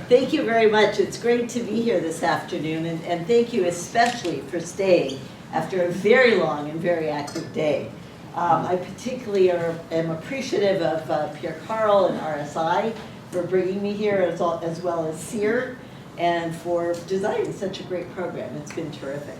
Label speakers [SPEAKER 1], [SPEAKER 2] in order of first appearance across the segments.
[SPEAKER 1] Thank you very much. It's great to be here this afternoon, and thank you especially for staying after a very long and very active day. I particularly am appreciative of Pierre Carl and RSI for bringing me here, as well as CEAR, and for designing such a great program. It's been terrific.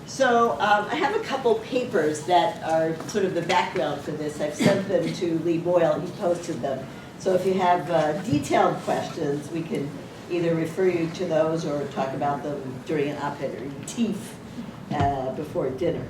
[SPEAKER 1] So I have a couple papers that are sort of the background for this. I've sent them to Lee Boyle. He posted them. So if you have detailed questions, we can either refer you to those or talk about them during an op-ed or TEEF before dinner.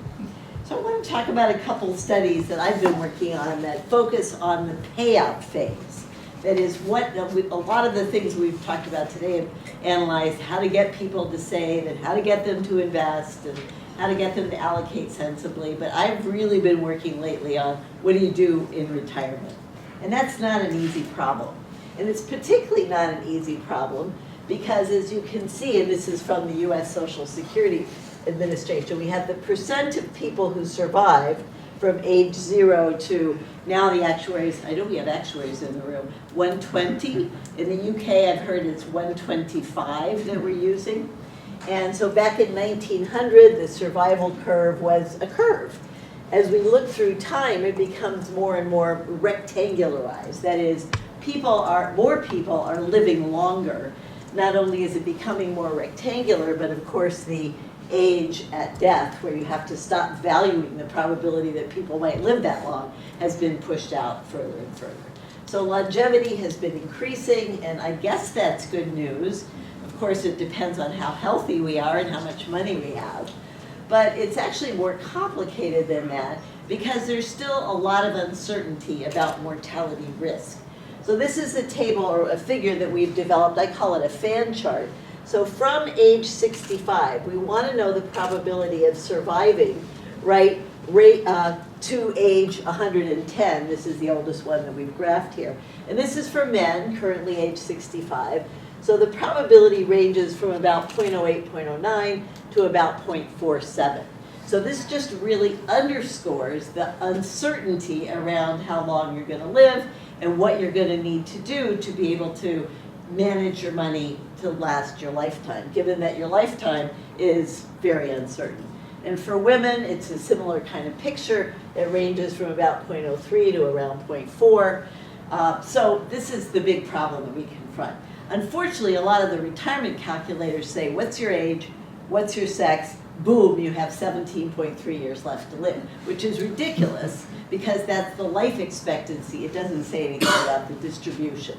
[SPEAKER 1] So I want to talk about a couple studies that I've been working on that focus on the payout phase. That is what a lot of the things we've talked about today have analyzed how to get people to save and how to get them to invest and how to get them to allocate sensibly. But I've really been working lately on what do you do in retirement. And that's not an easy problem. And it's particularly not an easy problem because, as you can see, and this is from the US Social Security Administration, we have the percent of people who survived from age 0 to now the actuaries, I know we have actuaries in the room, 120. In the UK, I've heard it's 125 that we're using. And so back in 1900, the survival curve was a curve. As we look through time, it becomes more and more rectangularized. That is, more people are living longer. Not only is it becoming more rectangular, but of course the age at death, where you have to stop valuing the probability that people might live that long, has been pushed out further and further. So longevity has been increasing, and I guess that's good news. Of course, it depends on how healthy we are and how much money we have. But it's actually more complicated than that because there's still a lot of uncertainty about mortality risk. So this is a table or a figure that we've developed. I call it a fan chart. So from age 65, we want to know the probability of surviving, right, to age 110. This is the oldest one that we've graphed here. And this is for men, currently age 65. So the probability ranges from about 0.08, 0.09 to about 0.47. So this just really underscores the uncertainty around how long you're going to live and what you're going to need to do to be able to manage your money to last your lifetime, given that your lifetime is very uncertain. And for women, it's a similar kind of picture. It ranges from about 0.03 to around 0.4. So this is the big problem that we confront. Unfortunately, a lot of the retirement calculators say, what's your age, what's your sex, boom, you have 17.3 years left to live, which is ridiculous because that's the life expectancy. It doesn't say anything about the distribution.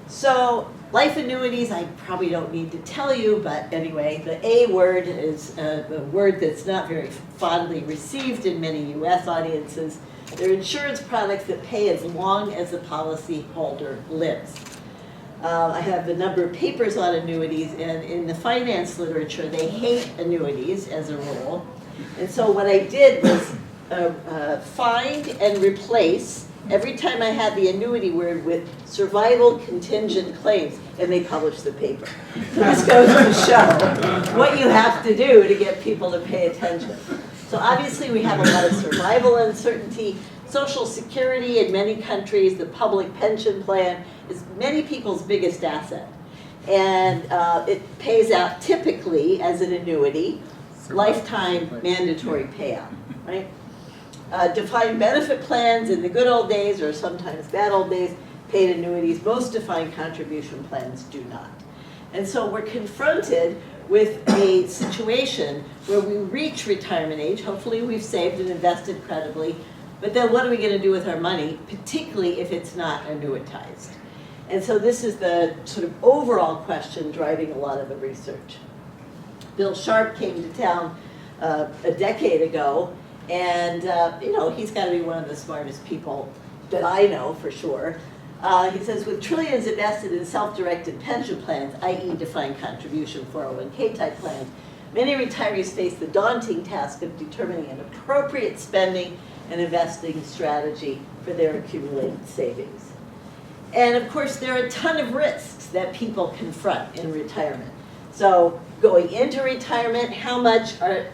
[SPEAKER 1] So life annuities, I probably don't need to tell you, but anyway, the A word is a word that's not very fondly received in many US audiences. They're insurance products that pay as long as the policyholder lives. I have a number of papers on annuities, and in the finance literature, they hate annuities as a rule. And so what I did was find and replace every time I had the annuity word with survival contingent claims, and they published the paper. So this goes to show what you have to do to get people to pay attention. So obviously we have a lot of survival uncertainty. Social Security in many countries, the public pension plan, is many people's biggest asset. And it pays out typically as an annuity, lifetime mandatory payout, right? Defined benefit plans in the good old days, or sometimes bad old days, paid annuities. Most defined contribution plans do not. And so we're confronted with a situation where we reach retirement age. Hopefully we've saved and invested credibly. But then what are we going to do with our money, particularly if it's not annuitized? And so this is the sort of overall question driving a lot of the research. Bill Sharp came to town a decade ago, and he's got to be one of the smartest people that I know for sure. He says, with trillions invested in self-directed pension plans, i.e. defined contribution 401k type plans, many retirees face the daunting task of determining an appropriate spending and investing strategy for their accumulated savings. And of course, there are a ton of risks that people confront in retirement. So going into retirement,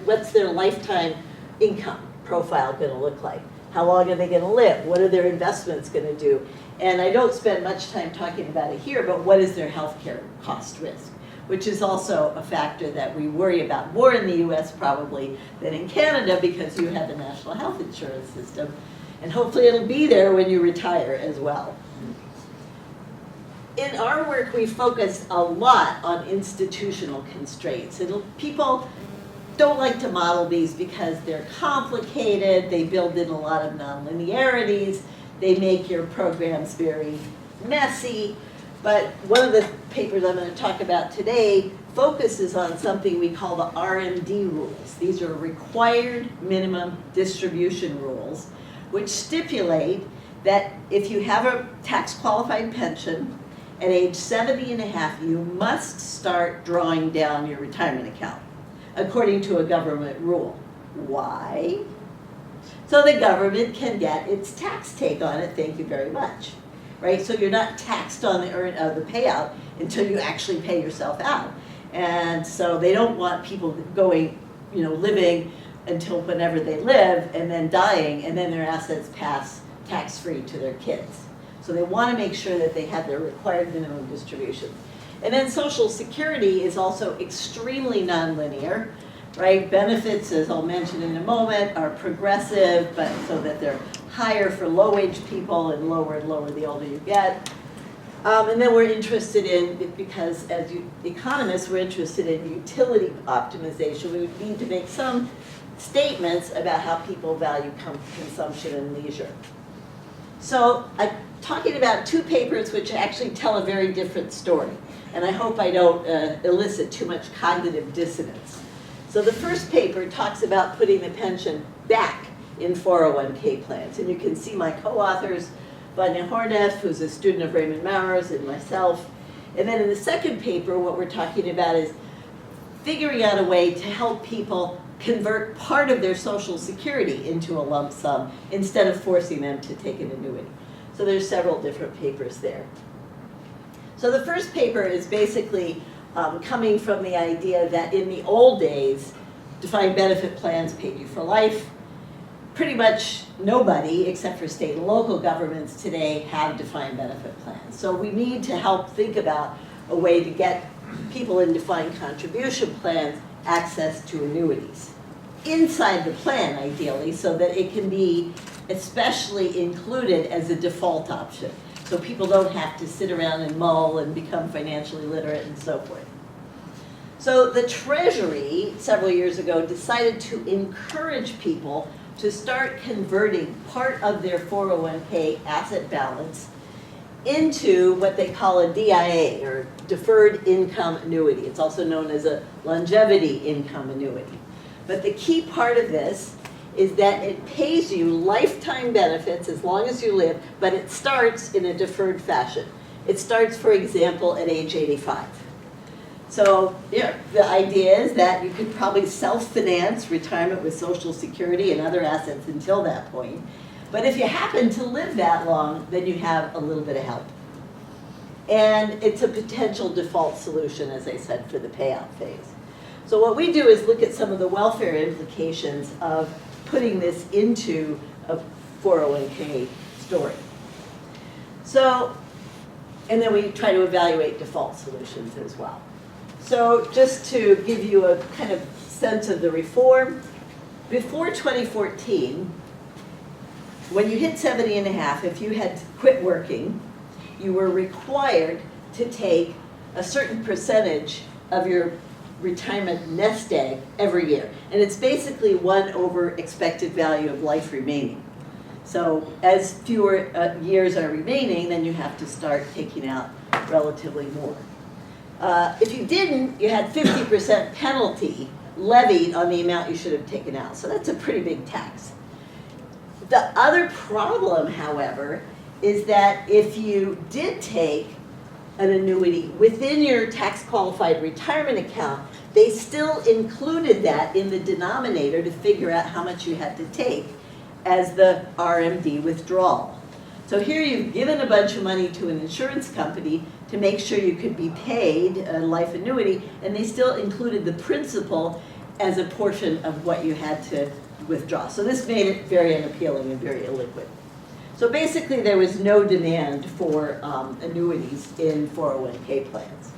[SPEAKER 1] what's their lifetime income profile going to look like? How long are they going to live? What are their investments going to do? And I don't spend much time talking about it here, but what is their healthcare cost risk? Which is also a factor that we worry about more in the US probably than in Canada, because you have a national health insurance system. And hopefully it'll be there when you retire as well. In our work, we focus a lot on institutional constraints. People don't like to model these because they're complicated, they build in a lot of nonlinearities, they make your programs very messy. But one of the papers I'm going to talk about today focuses on something we call the RMD rules. These are required minimum distribution rules, which stipulate that if you have a tax-qualified pension at age 70 and a half, you must start drawing down your retirement account, according to a government rule. Why? So the government can get its tax take on it, thank you very much. Right? So you're not taxed on the payout until you actually pay yourself out. And so they don't want people going, living until whenever they live and then dying, and then their assets pass tax-free to their kids. So they want to make sure that they have their required minimum distribution. And then Social Security is also extremely nonlinear, right? Benefits, as I'll mention in a moment, are progressive, but so that they're higher for low-wage people and lower the older you get. And then we're interested in, because as economists, we're interested in utility optimization. We would need to make some statements about how people value consumption and leisure. So I'm talking about two papers which actually tell a very different story. And I hope I don't elicit too much cognitive dissonance. So the first paper talks about putting the pension back in 401k plans. And you can see my co-authors, Vanya Horneff, who's a student of Raymond Maurer, and myself. And then in the second paper, what we're talking about is figuring out a way to help people convert part of their Social Security into a lump sum instead of forcing them to take an annuity. So there's several different papers there. So the first paper is basically coming from the idea that in the old days, defined benefit plans paid you for life. Pretty much nobody, except for state and local governments today, have defined benefit plans. So we need to help think about a way to get people in defined contribution plans access to annuities inside the plan, ideally, so that it can be especially included as a default option. So people don't have to sit around and mull and become financially literate and so forth. So the Treasury, several years ago, decided to encourage people to start converting part of their 401k asset balance into what they call a DIA, or deferred income annuity. It's also known as a longevity income annuity. But the key part of this is that it pays you lifetime benefits as long as you live, but it starts in a deferred fashion. It starts, for example, at age 85. So the idea is that you could probably self-finance retirement with Social Security and other assets until that point. But if you happen to live that long, then you have a little bit of help. And it's a potential default solution, as I said, for the payout phase. So what we do is look at some of the welfare implications of putting this into a 401k story. So, and then we try to evaluate default solutions as well. So just to give you a kind of sense of the reform, before 2014, when you hit 70 and a half, if you had quit working, you were required to take a certain percentage of your retirement nest egg every year. And it's basically 1 over expected value of life remaining. So as fewer years are remaining, then you have to start taking out relatively more. If you didn't, you had 50% penalty levied on the amount you should have taken out. So that's a pretty big tax. The other problem, however, is that if you did take an annuity within your tax-qualified retirement account, they still included that in the denominator to figure out how much you had to take as the RMD withdrawal. So here you've given a bunch of money to an insurance company to make sure you could be paid a life annuity, and they still included the principal as a portion of what you had to withdraw. So this made it very unappealing and very illiquid. So basically there was no demand for annuities in 401k plans.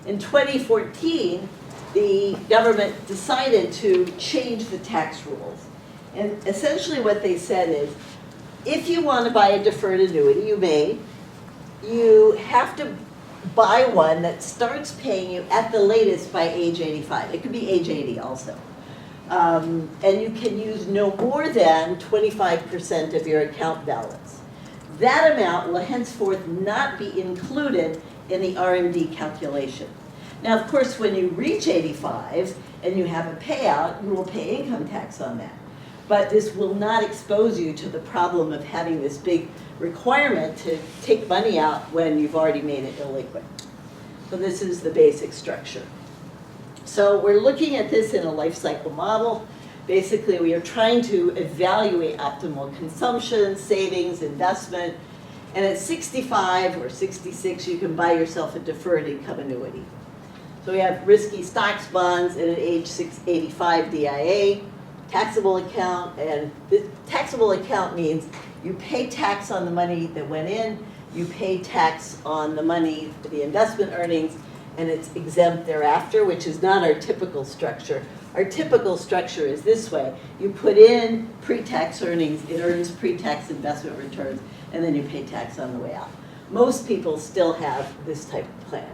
[SPEAKER 1] In 2014, the government decided to change the tax rules. And essentially what they said is, if you want to buy a deferred annuity, you may, you have to buy one that starts paying you at the latest by age 85. It could be age 80 also. And you can use no more than 25% of your account balance. That amount will henceforth not be included in the RMD calculation. Now, of course, when you reach 85 and you have a payout, you will pay income tax on that. But this will not expose you to the problem of having this big requirement to take money out when you've already made it illiquid. So this is the basic structure. So we're looking at this in a life cycle model. Basically, we are trying to evaluate optimal consumption, savings, investment, and at 65 or 66, you can buy yourself a deferred income annuity. So we have risky stocks, bonds, and at age 85 DIA, taxable account, and the taxable account means you pay tax on the money that went in, you pay tax on the money, the investment earnings, and it's exempt thereafter, which is not our typical structure. Our typical structure is this way. You put in pre-tax earnings, it earns pre-tax investment returns, and then you pay tax on the way out. Most people still have this type of plan.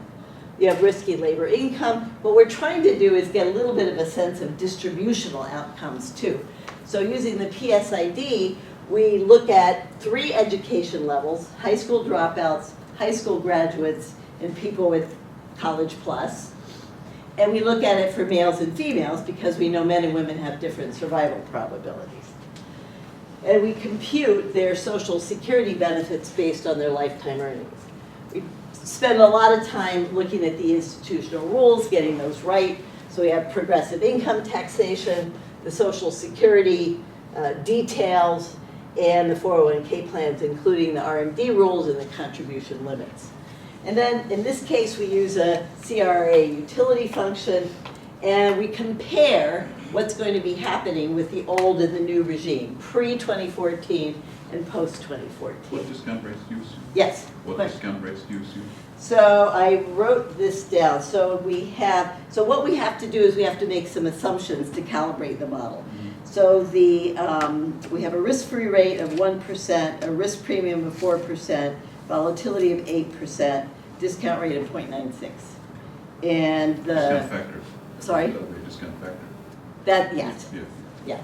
[SPEAKER 1] You have risky labor income. What we're trying to do is get a little bit of a sense of distributional outcomes too. So using the PSID, we look at 3 education levels: high school dropouts, high school graduates, and people with college plus. And we look at it for males and females because we know men and women have different survival probabilities. And we compute their Social Security benefits based on their lifetime earnings. We spend a lot of time looking at the institutional rules, getting those right. So we have progressive income taxation, the Social Security details, and the 401k plans, including the RMD rules and the contribution limits. And then in this case, we use a CEAR-IRE utility function, and we compare what's going to be happening with the old and the new regime, pre-2014 and post-2014.
[SPEAKER 2] What discount rates do you assume?
[SPEAKER 1] Yes.
[SPEAKER 2] What discount rates do you assume?
[SPEAKER 1] So I wrote this down. So what we have to do is we have to make some assumptions to calibrate the model. So we have a risk-free rate of 1%, a risk premium of 4%, volatility of 8%, discount rate of 0.96. And the
[SPEAKER 2] discount factor.
[SPEAKER 1] Sorry?
[SPEAKER 2] Discount factor.
[SPEAKER 1] That, yes.
[SPEAKER 2] Yeah.
[SPEAKER 1] Yeah.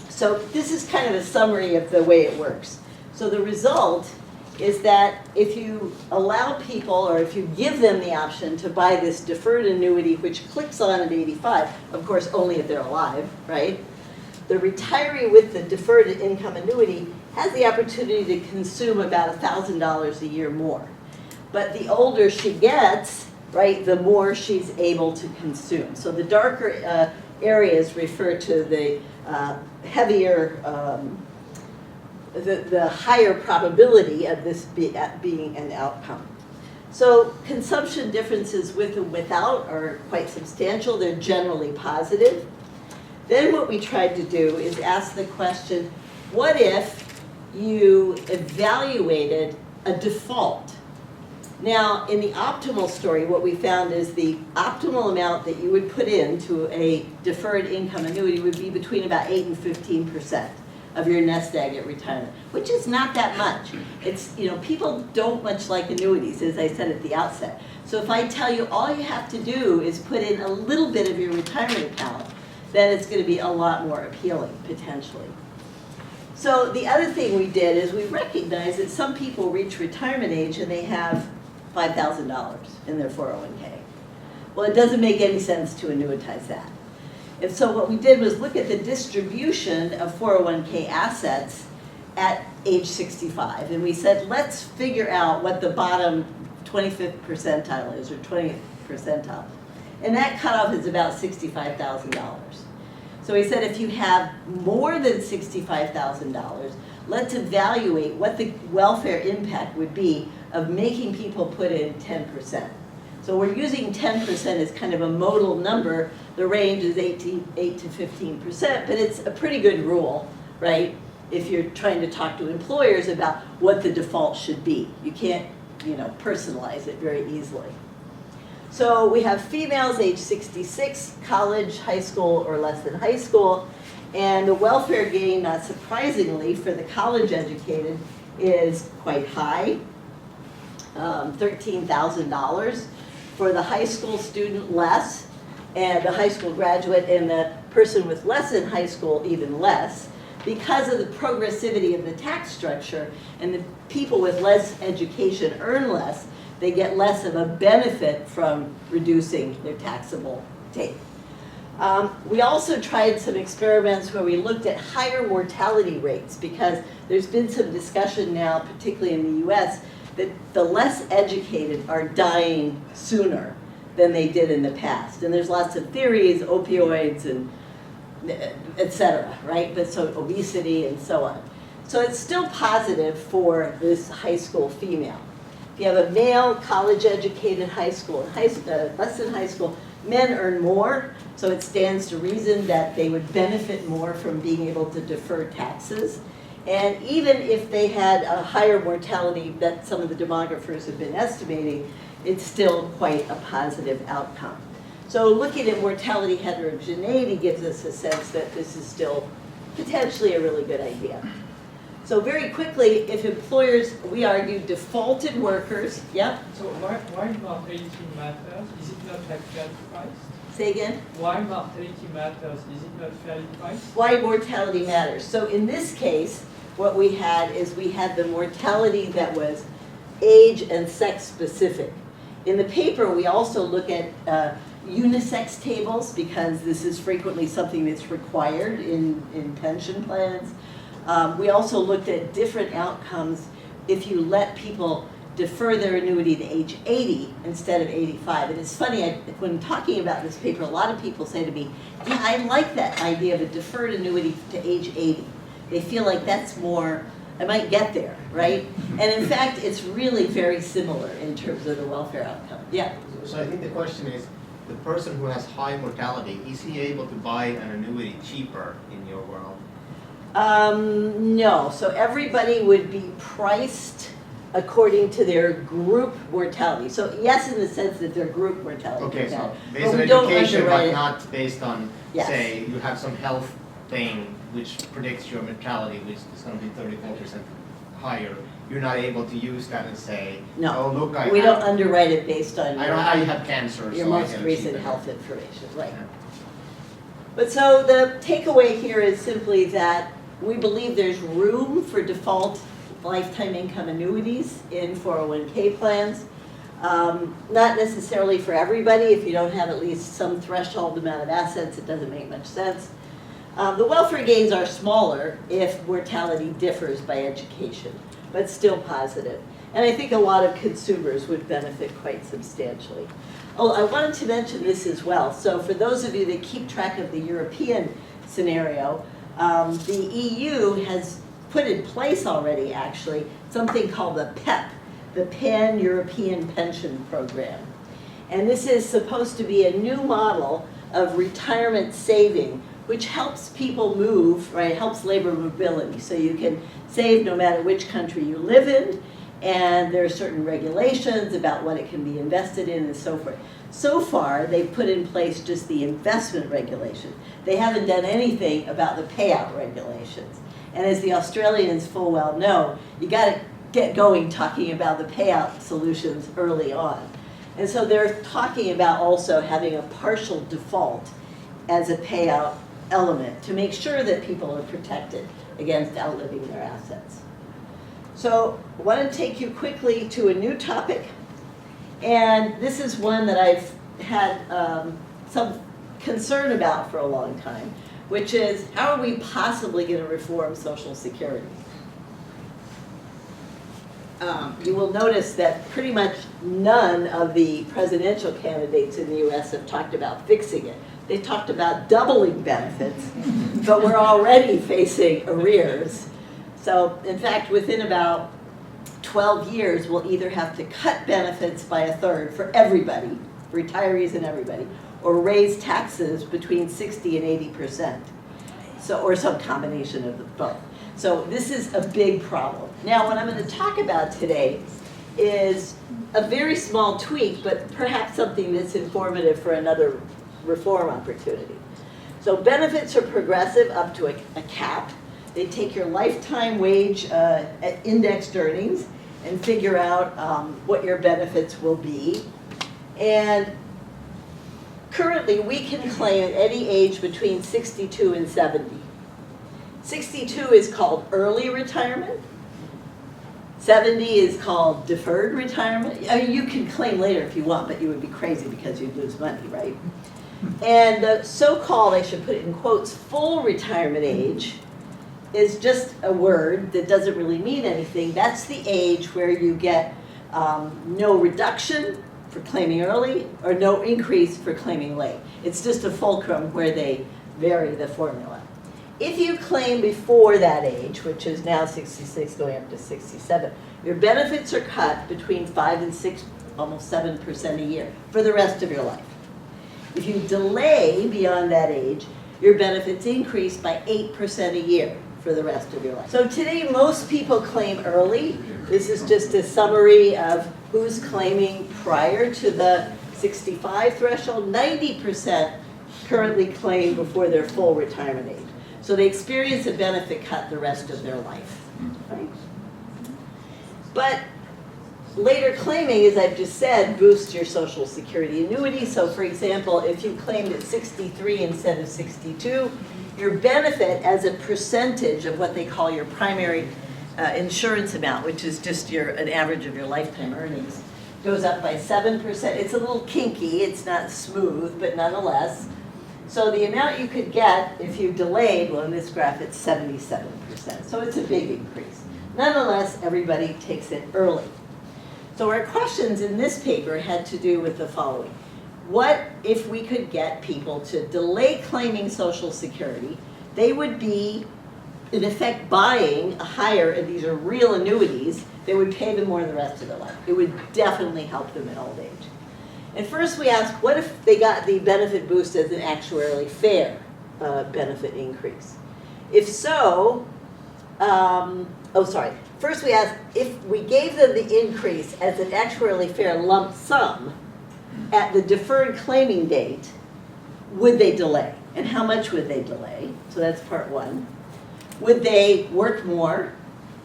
[SPEAKER 1] So this is kind of a summary of the way it works. So the result is that if you allow people, or if you give them the option to buy this deferred annuity, which clicks on at 85, of course only if they're alive, right? The retiree with the deferred income annuity has the opportunity to consume about $1,000 a year more. But the older she gets, right, the more she's able to consume. So the darker areas refer to the heavier, the higher probability of this being an outcome. So consumption differences with and without are quite substantial. They're generally positive. Then what we tried to do is ask the question, what if you evaluated a default? Now, in the optimal story, what we found is the optimal amount that you would put into a deferred income annuity would be between about 8 and 15% of your nest egg at retirement, which is not that much. It's, people don't much like annuities, as I said at the outset. So if I tell you all you have to do is put in a little bit of your retirement account, then it's going to be a lot more appealing, potentially. So the other thing we did is we recognized that some people reach retirement age and they have $5,000 in their 401k. Well, it doesn't make any sense to annuitize that. And so what we did was look at the distribution of 401k assets at age 65. And we said, let's figure out what the bottom 25th percentile is, or 20th percentile. And that cutoff is about $65,000. So we said if you have more than $65,000, let's evaluate what the welfare impact would be of making people put in 10%. So So we're using 10% as kind of a modal number. The range is 8 to 15%, but it's a pretty good rule, right? If you're trying to talk to employers about what the default should be. You can't, personalize it very easily. So we have females age 66, college, high school, or less than high school. And the welfare gain, not surprisingly, for the college educated is quite high, $13,000. For the high school student, less, and the high school graduate and the person with less than high school, even less, because of the progressivity of the tax structure, and the people with less education earn less, they get less of a benefit from reducing their taxable take. We also tried some experiments where we looked at higher mortality rates, because there's been some discussion now, particularly in the US, that the less educated are dying sooner than they did in the past. And there's lots of theories, opioids and et cetera, right? But so obesity and so on. So it's still positive for this high school female. If you have a male, college educated, high school, less than high school, men earn more, so it stands to reason that they would benefit more from being able to defer taxes. And even if they had a higher mortality that some of the demographers have been estimating, it's still quite a positive outcome. So looking at mortality heterogeneity gives us a sense that this is still potentially a really good idea. So very quickly, if employers, we argue, defaulted workers, yep.
[SPEAKER 3] So why mortality matters? Is it not like fairly priced?
[SPEAKER 1] Say again?
[SPEAKER 3] Why mortality matters? Is it not fairly priced?
[SPEAKER 1] Why mortality matters. So in this case, what we had is we had the mortality that was age and sex specific. In the paper, we also look at unisex tables, because this is frequently something that's required in pension plans. We also looked at different outcomes if you let people defer their annuity to age 80 instead of 85. And it's funny, when talking about this paper, a lot of people say to me, yeah, I like that idea of a deferred annuity to age 80. They feel like that's more, I might get there, right? And in fact, it's really very similar in terms of the welfare outcome. Yeah?
[SPEAKER 4] So I think the question is, the person who has high mortality, is he able to buy an annuity cheaper in your world?
[SPEAKER 1] No, so everybody would be priced according to their group mortality. So yes, in the sense that their group mortality.
[SPEAKER 4] Okay, so based
[SPEAKER 1] but
[SPEAKER 4] on
[SPEAKER 1] we don't
[SPEAKER 4] education, but
[SPEAKER 1] underwrite it.
[SPEAKER 4] not based on,
[SPEAKER 1] Yes.
[SPEAKER 4] say, you have some health thing which predicts your mortality, which is going to be 34% higher. You're not able to use that and say,
[SPEAKER 1] No,
[SPEAKER 4] oh, look,
[SPEAKER 1] we don't underwrite it based on
[SPEAKER 4] I know you have cancer,
[SPEAKER 1] your
[SPEAKER 4] so I
[SPEAKER 1] most
[SPEAKER 4] can
[SPEAKER 1] recent
[SPEAKER 4] achieve it.
[SPEAKER 1] health information, right?
[SPEAKER 4] Yeah.
[SPEAKER 1] But so the takeaway here is simply that we believe there's room for default lifetime income annuities in 401k plans. Not necessarily for everybody. If you don't have at least some threshold amount of assets, it doesn't make much sense. The welfare gains are smaller if mortality differs by education, but still positive. And I think a lot of consumers would benefit quite substantially. Oh, I wanted to mention this as well. So for those of you that keep track of the European scenario, the EU has put in place already, actually, something called the PEP, the Pan-European Pension Program. And this is supposed to be a new model of retirement saving, which helps people move, right, helps labor mobility. So you can save no matter which country you live in, and there are certain regulations about what it can be invested in and so forth. So far, they've put in place just the investment regulation. They haven't done anything about the payout regulations. And as the Australians full well know, you gotta get going talking about the payout solutions early on. And so they're talking about also having a partial default as a payout element to make sure that people are protected against outliving their assets. So I want to take you quickly to a new topic, and this is one that I've had some concern about for a long time, which is how are we possibly going to reform Social Security? You will notice that pretty much none of the presidential candidates in the US have talked about fixing it. They talked about doubling benefits, but we're already facing arrears. So in fact, within about 12 years, we'll either have to cut benefits by a third for everybody, retirees and everybody, or raise taxes between 60 and 80%. So, or some combination of the both. So this is a big problem. Now, what I'm going to talk about today is a very small tweak, but perhaps something that's informative for another reform opportunity. So benefits are progressive up to a cap. They take your lifetime wage at indexed earnings and figure out what your benefits will be. And currently, we can claim at any age between 62 and 70. 62 is called early retirement. 70 is called deferred retirement. I mean, you can claim later if you want, but you would be crazy because you'd lose money, right? And the so-called, I should put it in quotes, full retirement age is just a word that doesn't really mean anything. That's the age where you get no reduction for claiming early or no increase for claiming late. It's just a fulcrum where they vary the formula. If you claim before that age, which is now 66 going up to 67, your benefits are cut between 5 and 6, almost 7% a year for the rest of your life. If you delay beyond that age, your benefits increase by 8% a year for the rest of your life. So today, most people claim early. This is just a summary of who's claiming prior to the 65 threshold. 90% currently claim before their full retirement age. So they experience a benefit cut the rest of their life, right? But later claiming, as I've just said, boosts your Social Security annuity. So for example, if you claimed at 63 instead of 62, your benefit as a percentage of what they call your primary insurance amount, which is just an average of your lifetime earnings, goes up by 7%. It's a little kinky, it's not smooth, but nonetheless. So the amount you could get if you delayed, well in this graph it's 77%. So it's a big increase. Nonetheless, everybody takes it early. So our questions in this paper had to do with the following. What if we could get people to delay claiming Social Security? They would be, in effect, buying a higher, and these are real annuities, that would pay them more the rest of their life. It would definitely help them in old age. And first we asked, what if they got the benefit boost as an actuarially fair benefit increase? If so, first we asked, if we gave them the increase as an actuarially fair lump sum at the deferred claiming date, would they delay? And how much would they delay? So that's part one. Would they work more?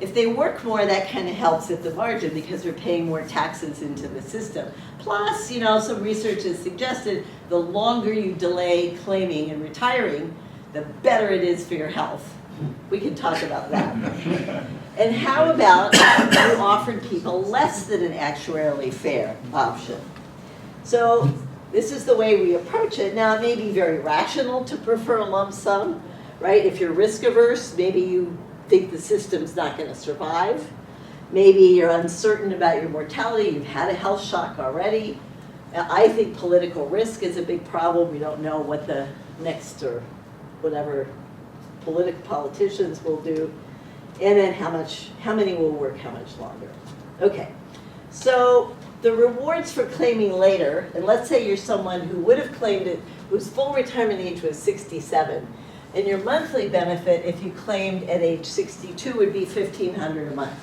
[SPEAKER 1] If they work more, that kind of helps at the margin because they're paying more taxes into the system. Plus, some research has suggested the longer you delay claiming and retiring, the better it is for your health. We can talk about that. And how about you offered people less than an actuarially fair option? So this is the way we approach it. Now, it may be very rational to prefer a lump sum, right? If you're risk averse, maybe you think the system's not going to survive. Maybe you're uncertain about your mortality. You've had a health shock already. I think political risk is a big problem. We don't know what the next or whatever politicians will do. And then how many will work how much longer. Okay, so the rewards for claiming later, and let's say you're someone who would have claimed it, whose full retirement age was 67, and your monthly benefit, if you claimed at age 62, would be $1,500 a month.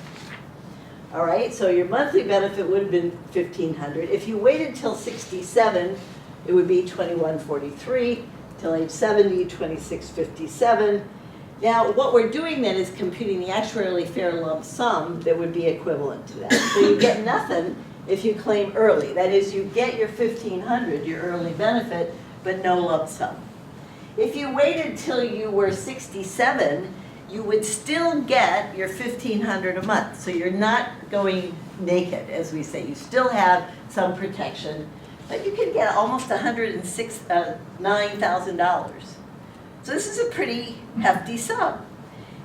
[SPEAKER 1] All right, so your monthly benefit would have been $1,500. If you waited till 67, it would be $2,143. Till age 70, $2,657. Now, what we're doing then is computing the actuarially fair lump sum that would be equivalent to that. So you get nothing if you claim early. That is, you get your $1,500, your early benefit, but no lump sum. If you waited till you were 67, you would still get your $1,500 a month. So you're not going naked, as we say. You still have some protection, but you can get almost $9,000. So this is a pretty hefty sum.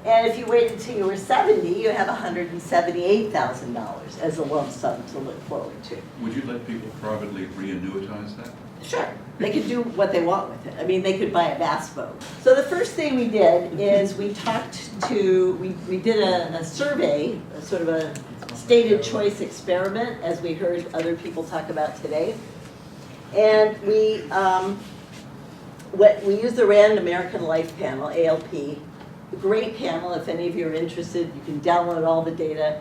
[SPEAKER 1] And if you waited until you were 70, you have $178,000 as a lump sum to look forward to.
[SPEAKER 2] Would you let people privately re-annuitize that?
[SPEAKER 1] Sure, they could do what they want with it. I mean, they could buy a bass boat. So the first thing we did is we did a survey, a sort of a stated choice experiment, as we heard other people talk about today. And we used the Rand American Life panel, ALP. A great panel. If any of you are interested, you can download all the data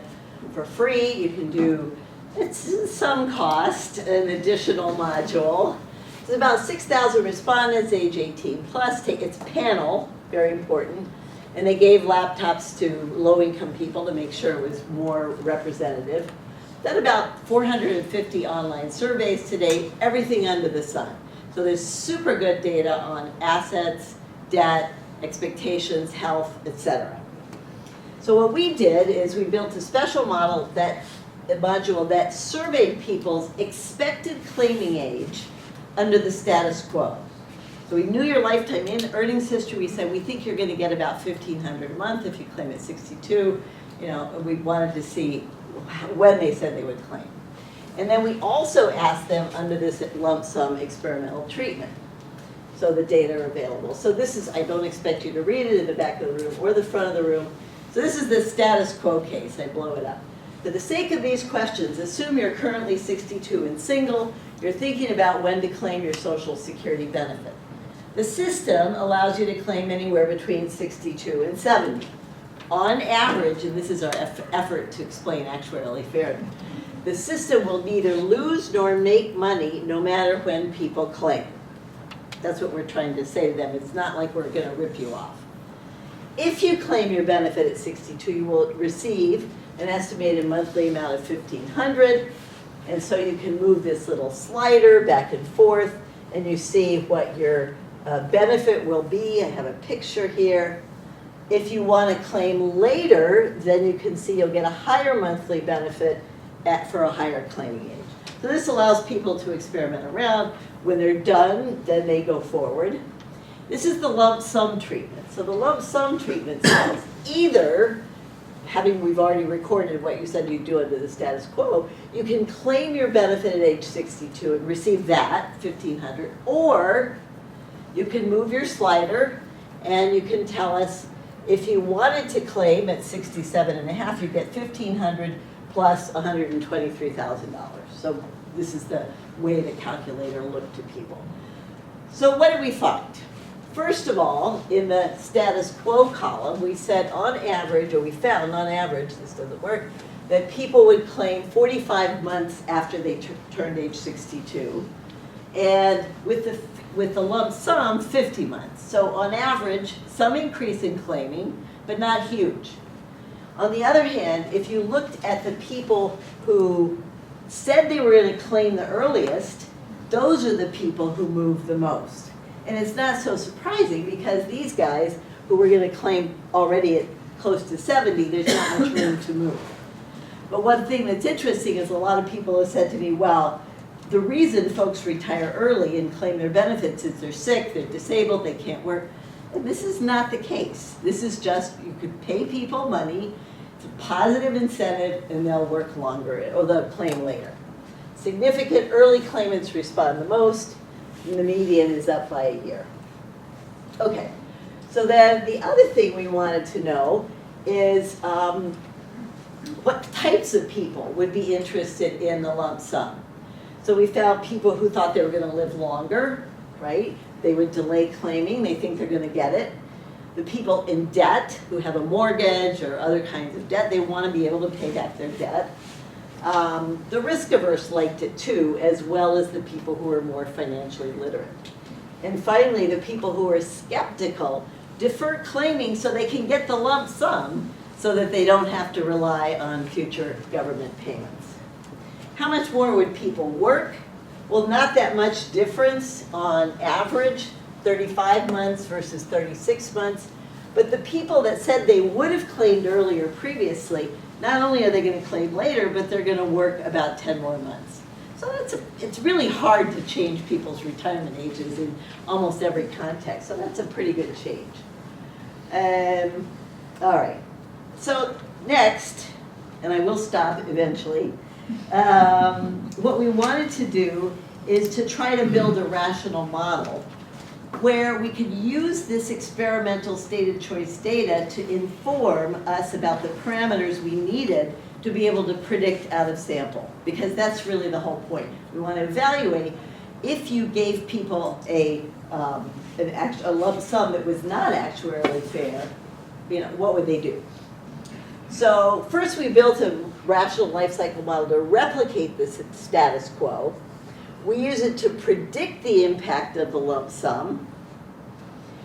[SPEAKER 1] for free. You can do, it's some cost, an additional module. It's about 6,000 respondents, age 18 plus. It's panel, very important. And they gave laptops to low-income people to make sure it was more representative. Done about 450 online surveys to date, everything under the sun. So there's super good data on assets, debt, expectations, health, etc. So what we did is we built a special module that surveyed people's expected claiming age under the status quo. So we knew your lifetime earnings history. We said we think you're going to get about $1,500 a month if you claim at 62. You know, we wanted to see when they said they would claim. And then we also asked them under this lump sum experimental treatment. So the data are available. So this is, I don't expect you to read it in the back of the room or the front of the room. So this is the status quo case. I blow it up. For the sake of these questions, assume you're currently 62 and single. You're thinking about when to claim your Social Security benefit. The system allows you to claim anywhere between 62 and 70. On average, and this is our effort to explain actuarially fairness, the system will neither lose nor make money no matter when people claim. That's what we're trying to say to them. It's not like we're going to rip you off. If you claim your benefit at 62, you will receive an estimated monthly amount of $1,500, and so you can move this little slider back and forth, and you see what your benefit will be. I have a picture here. If you want to claim later, then you can see you'll get a higher monthly benefit for a higher claiming age. So this allows people to experiment around. When they're done, then they go forward. This is the lump sum treatment. So the lump sum treatment says either, we've already recorded what you said you'd do under the status quo, you can claim your benefit at age 62 and receive that, $1,500, or you can move your slider and you can tell us if you wanted to claim at 67 and a half, you get $1,500 plus $123,000. So this is the way the calculator looked to people. So what did we find? First of all, in the status quo column, we said on average, or we found on average, this doesn't work, that people would claim 45 months after they turned age 62. And with the lump sum, 50 months. So on average, some increase in claiming, but not huge. On the other hand, if you looked at the people who said they were going to claim the earliest, those are the people who move the most. And it's not so surprising because these guys who were going to claim already at close to 70, there's not much room to move. But one thing that's interesting is a lot of people have said to me, well, the reason folks retire early and claim their benefits is they're sick, they're disabled, they can't work. And this is not the case. This is just, you could pay people money, it's a positive incentive, and they'll work longer, or they'll claim later. Significant early claimants respond the most, and the median is up by a year. Okay, so then the other thing we wanted to know is what types of people would be interested in the lump sum. So we found people who thought they were going to live longer, right? They would delay claiming, they think they're going to get it. The people in debt who have a mortgage or other kinds of debt, they want to be able to pay back their debt. The risk averse liked it too, as well as the people who are more financially literate. And finally, the people who are skeptical defer claiming so they can get the lump sum so that they don't have to rely on future government payments. How much more would people work? Well, not that much difference on average, 35 months versus 36 months. But the people that said they would have claimed earlier previously, not only are they going to claim later, but they're going to work about 10 more months. So it's really hard to change people's retirement ages in almost every context. So that's a pretty good change. All right, so next, and I will stop eventually, what we wanted to do is to try to build a rational model where we could use this experimental stated choice data to inform us about the parameters we needed to be able to predict out of sample, because that's really the whole point. We want to evaluate if you gave people a lump sum that was not actuarially fair, what would they do? So first we built a rational life cycle model to replicate this status quo. We use it to predict the impact of the lump sum.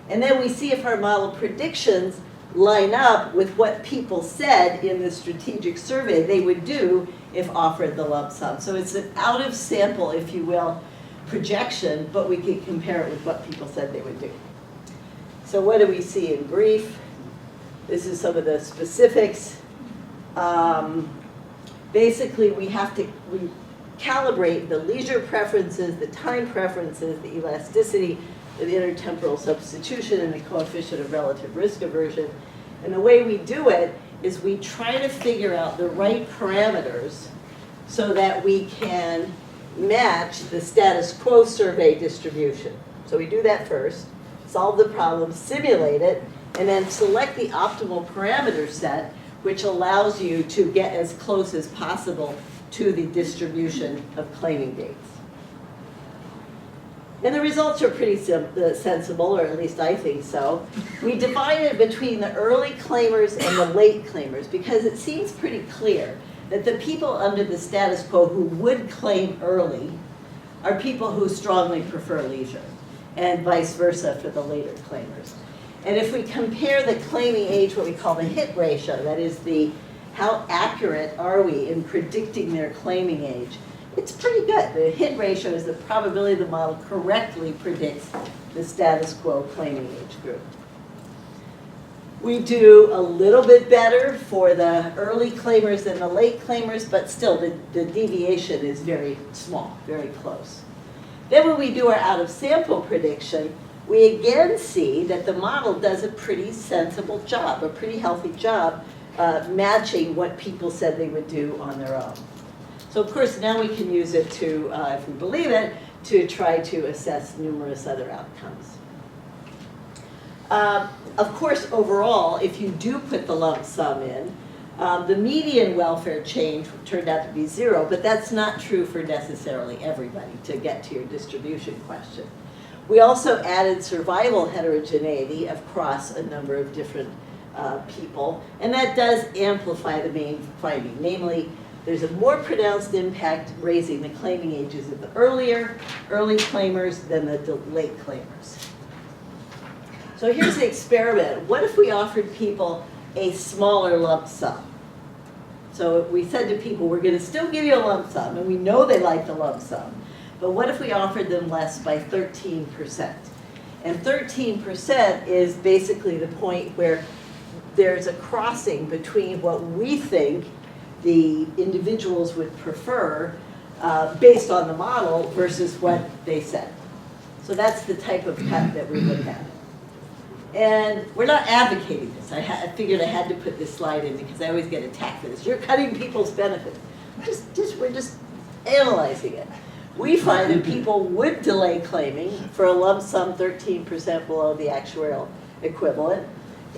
[SPEAKER 1] And then we see if our model predictions line up with what people said in the strategic survey they would do if offered the lump sum. So it's an out of sample, if you will, projection, but we can compare it with what people said they would do. So what do we see in brief? This is some of the specifics. Basically, we calibrate the leisure preferences, the time preferences, the elasticity, the intertemporal substitution, and the coefficient of relative risk aversion. And the way we do it is we try to figure out the right parameters so that we can match the status quo survey distribution. So we do that first, solve the problem, simulate it, and then select the optimal parameter set, which allows you to get as close as possible to the distribution of claiming dates. And the results are pretty sensible, or at least I think so. We divided between the early claimers and the late claimers because it seems pretty clear that the people under the status quo who would claim early are people who strongly prefer leisure, and vice versa for the later claimers. And if we compare the claiming age, what we call the hit ratio, that is how accurate are we in predicting their claiming age, it's pretty good. The hit ratio is the probability the model correctly predicts the status quo claiming age group. We do a little bit better for the early claimers than the late claimers, but still the deviation is very small, very close. Then when we do our out of sample prediction, we again see that the model does a pretty sensible job, a pretty healthy job matching what people said they would do on their own. So of course now we can use it to, if we believe it, to try to assess numerous other outcomes. Of course, overall, if you do put the lump sum in, the median welfare change turned out to be 0, but that's not true for necessarily everybody, to get to your distribution question. We also added survival heterogeneity across a number of different people, and that does amplify the main finding. Namely, there's a more pronounced impact raising the claiming ages of the early claimers than the late claimers. So here's the experiment. What if we offered people a smaller lump sum? So we said to people, we're going to still give you a lump sum, and we know they like the lump sum, but what if we offered them less by 13%? And 13% is basically the point where there's a crossing between what we think the individuals would prefer based on the model versus what they said. So that's the type of cut that we would have. And we're not advocating this. I figured I had to put this slide in because I always get attacked for this. You're cutting people's benefits. We're just analyzing it. We find that people would delay claiming for a lump sum 13% below the actuarial equivalent.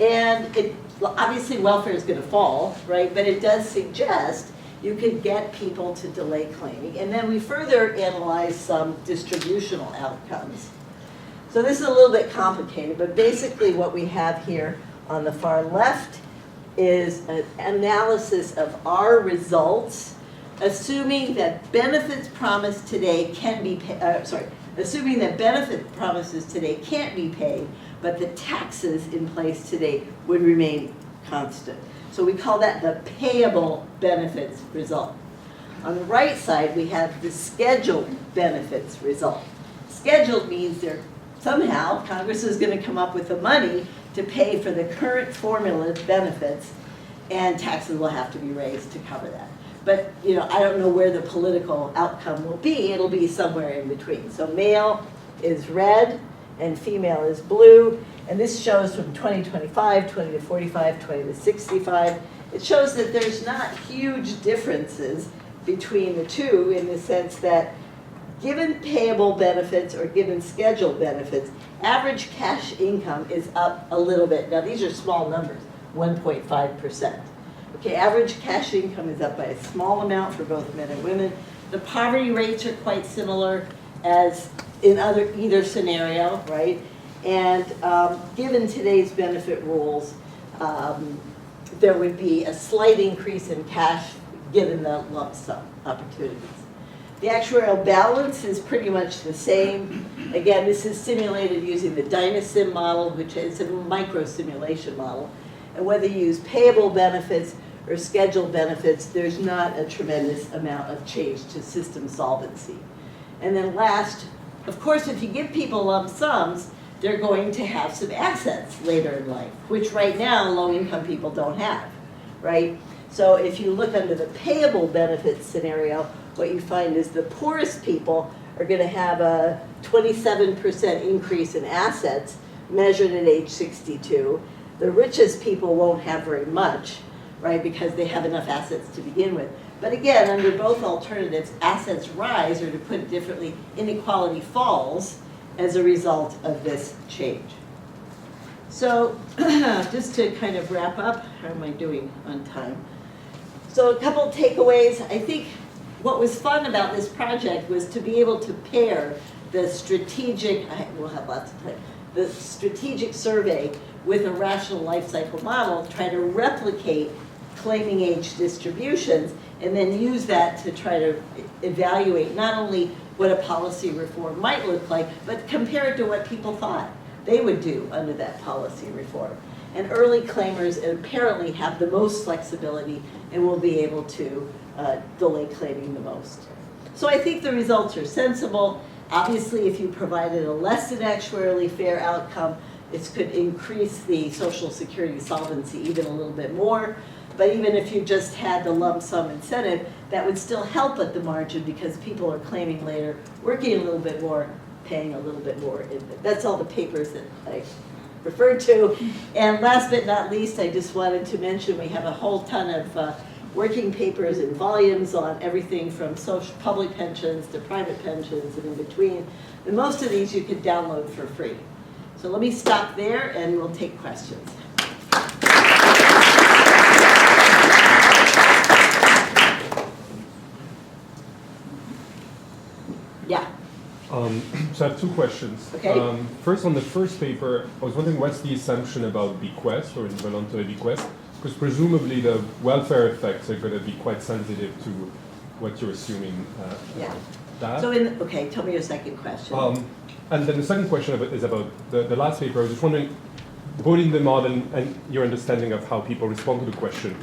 [SPEAKER 1] And obviously welfare is going to fall, right? But it does suggest you could get people to delay claiming. And then we further analyze some distributional outcomes. So this is a little bit complicated, but basically what we have here on the far left is an analysis of our results, assuming that benefits promised today can be assuming that benefit promises today can't be paid, but the taxes in place today would remain constant. So we call that the payable benefits result. On the right side, we have the scheduled benefits result. Scheduled means they're somehow Congress is going to come up with the money to pay for the current formula benefits, and taxes will have to be raised to cover that. But I don't know where the political outcome will be. It'll be somewhere in between. So male is red and female is blue, And this shows from 20 to 25, 20 to 45, 20 to 65. It shows that there's not huge differences between the two in the sense that given payable benefits or given scheduled benefits, average cash income is up a little bit. Now these are small numbers, 1.5%. Okay, average cash income is up by a small amount for both men and women. The poverty rates are quite similar as in either scenario, right? And given today's benefit rules, there would be a slight increase in cash given the lump sum opportunities. The actuarial balance is pretty much the same. Again, this is simulated using the Dynasim model, which is a micro simulation model. And whether you use payable benefits or scheduled benefits, there's not a tremendous amount of change to system solvency. And then last, of course, if you give people lump sums, they're going to have some assets later in life, which right now low-income people don't have, right? So if you look under the payable benefits scenario, what you find is the poorest people are going to have a 27% increase in assets measured at age 62. The richest people won't have very much, right, because they have enough assets to begin with. But again, under both alternatives, assets rise, or to put it differently, inequality falls as a result of this change. So just to kind of wrap up, how am I doing on time? So a couple takeaways. I think what was fun about this project was to be able to pair the strategic, we'll have lots of time, the strategic survey with a rational life cycle model, try to replicate claiming age distributions, and then use that to try to evaluate not only what a policy reform might look like, but compare it to what people thought they would do under that policy reform. And early claimers apparently have the most flexibility and will be able to delay claiming the most. So I think the results are sensible. Obviously, if you provided a less than actuarially fair outcome, this could increase the Social Security solvency even a little bit more. But even if you just had the lump sum incentive, that would still help at the margin because people are claiming later, working a little bit more, paying a little bit more. That's all the papers that I referred to. And last but not least, I just wanted to mention we have a whole ton of working papers and volumes on everything from social public pensions to private pensions and in between. And most of these you could download for free. So let me stop there and we'll take questions. Yeah.
[SPEAKER 5] So I have two questions.
[SPEAKER 1] Okay.
[SPEAKER 5] First, on the first paper, I was wondering what's the assumption about bequest or involuntary bequest? Because presumably the welfare effects are going to be quite sensitive to what you're assuming.
[SPEAKER 1] Yeah.
[SPEAKER 5] That.
[SPEAKER 1] So okay, tell me your second question.
[SPEAKER 5] And then the second question is about the last paper. I was just wondering, both in the model and your understanding of how people respond to the question,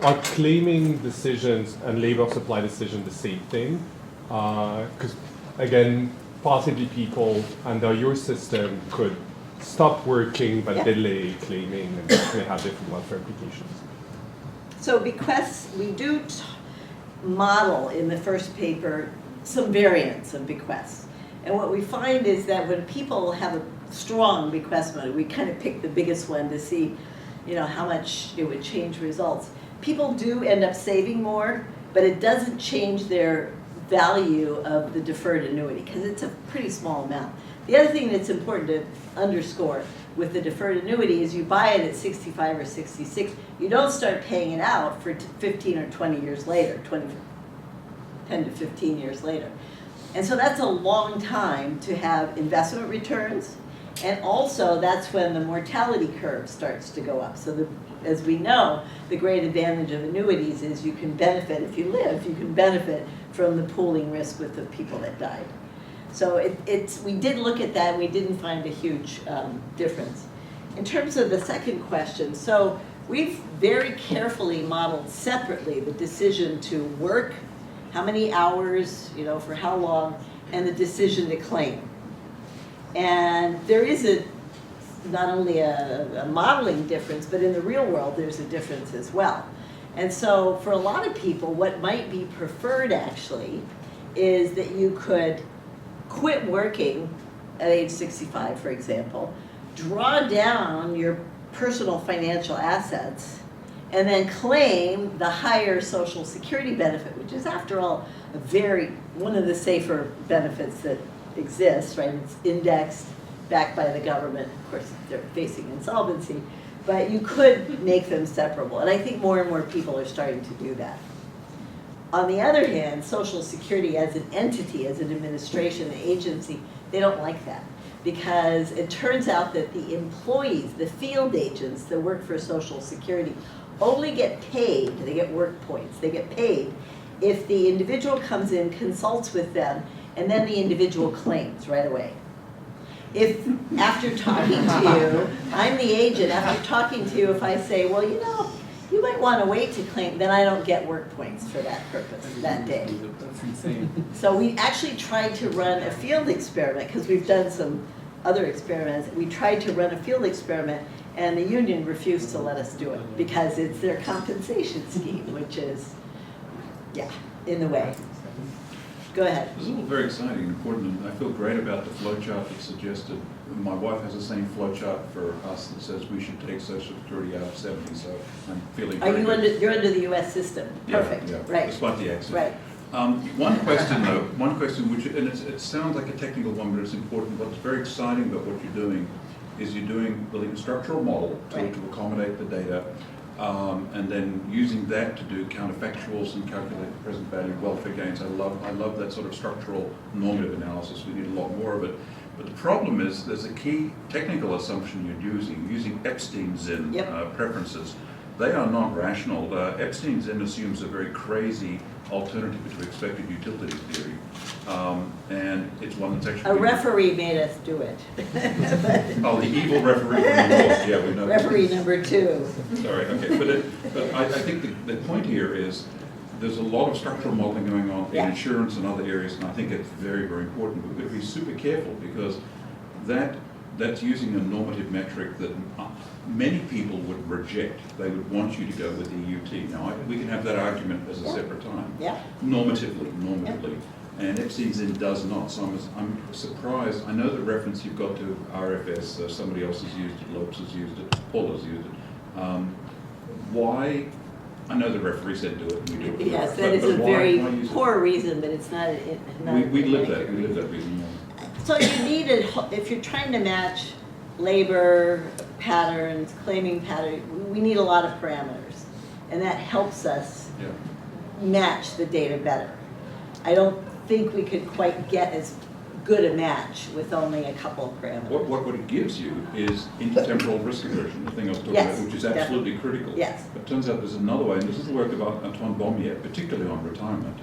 [SPEAKER 5] are claiming decisions and labor supply decisions the same thing? Because again, possibly people under your system could stop working but delay claiming, and that may have different welfare implications.
[SPEAKER 1] So bequests, we do model in the first paper some variants of bequests. And what we find is that when people have a strong bequest motive, we kind of pick the biggest one to see, how much it would change results. People do end up saving more, but it doesn't change their value of the deferred annuity because it's a pretty small amount. The other thing that's important to underscore with the deferred annuity is you buy it at 65 or 66. You don't start paying it out for 15 or 20 years later, 10 to 15 years later. And so that's a long time to have investment returns. And also that's when the mortality curve starts to go up. So as we know, the great advantage of annuities is you can benefit, if you live, you can benefit from the pooling risk with the people that died. So we did look at that and we didn't find a huge difference. In terms of the second question, so we've very carefully modeled separately the decision to work, how many hours, for how long, and the decision to claim. And there is not only a modeling difference, but in the real world there's a difference as well. And so for a lot of people, what might be preferred actually is that you could quit working at age 65, for example, draw down your personal financial assets and then claim the higher Social Security benefit, which is, after all, one of the safer benefits that exists, right? It's indexed, backed by the government. Of course, they're facing insolvency, but you could make them separable. And I think more and more people are starting to do that. On the other hand, Social Security as an entity, as an administration, an agency, they don't like that. Because it turns out that the employees, the field agents that work for Social Security, only get paid, they get work points, they get paid if the individual comes in, consults with them, and then the individual claims right away. If, after talking to you, I'm the agent, after talking to you, if I say, well, you know, you might want to wait to claim, then I don't get work points for that purpose, that day.
[SPEAKER 6] That's insane.
[SPEAKER 1] So we actually tried to run a field experiment, because we've done some other experiments. We tried to run a field experiment, and the union refused to let us do it, because it's their compensation scheme, which is, yeah, in the way. Go ahead.
[SPEAKER 2] This is all very exciting and important, and I feel great about the flowchart that suggested. My wife has the same flowchart for us that says we should take Social Security out of 70, so I'm feeling
[SPEAKER 1] Are
[SPEAKER 2] very
[SPEAKER 1] you
[SPEAKER 2] good.
[SPEAKER 1] you're under the US system?
[SPEAKER 2] Yeah,
[SPEAKER 1] Perfect,
[SPEAKER 2] yeah,
[SPEAKER 1] right,
[SPEAKER 2] despite the accent.
[SPEAKER 1] right.
[SPEAKER 2] One question though, which, and it sounds like a technical one, but it's important. What's very exciting about what you're doing is you're building a structural model
[SPEAKER 1] Right.
[SPEAKER 2] to accommodate the data, and then using that to do counterfactuals and calculate the present value welfare gains. I love that sort of structural normative analysis. We need a lot more of it. But the problem is there's a key technical assumption you're using Epstein-Zinn
[SPEAKER 1] Yep.
[SPEAKER 2] preferences. They are not rational. Epstein-Zinn assumes a very crazy alternative to expected utility theory, and it's one that's actually...
[SPEAKER 1] A referee made us do it.
[SPEAKER 2] Oh, the evil referee from the North, yeah, we know.
[SPEAKER 1] Referee number 2.
[SPEAKER 2] Sorry, okay, but I think the point here is there's a lot of structural modeling going on in
[SPEAKER 1] Yeah.
[SPEAKER 2] insurance and other areas, and I think it's very, very important. We've got to be super careful, because that's using a normative metric that many people would reject. They would want you to go with the UT. Now, we can have that argument as a separate time.
[SPEAKER 1] Yeah.
[SPEAKER 2] Normatively. And Epstein-Zinn does not, so I'm surprised. I know the reference you've got to RFS, somebody else has used it, Lopes has used it, Paul has used it. Why? I know the referee said do it, and we do it.
[SPEAKER 1] Yes,
[SPEAKER 2] But
[SPEAKER 1] that is a
[SPEAKER 2] why
[SPEAKER 1] very
[SPEAKER 2] use it?
[SPEAKER 1] poor reason, but it's not.
[SPEAKER 2] We live that reason.
[SPEAKER 1] So you need it, if you're trying to match labor patterns, claiming patterns, we need a lot of parameters. And that helps us
[SPEAKER 2] Yeah.
[SPEAKER 1] match the data better. I don't think we could quite get as good a match with only a couple of parameters.
[SPEAKER 2] What it gives you is intertemporal risk aversion, the thing I was talking
[SPEAKER 1] Yes,
[SPEAKER 2] about, which is absolutely critical.
[SPEAKER 1] Yes.
[SPEAKER 2] But it turns out there's another way, and this is the work of Antoine Baumier, particularly on retirement,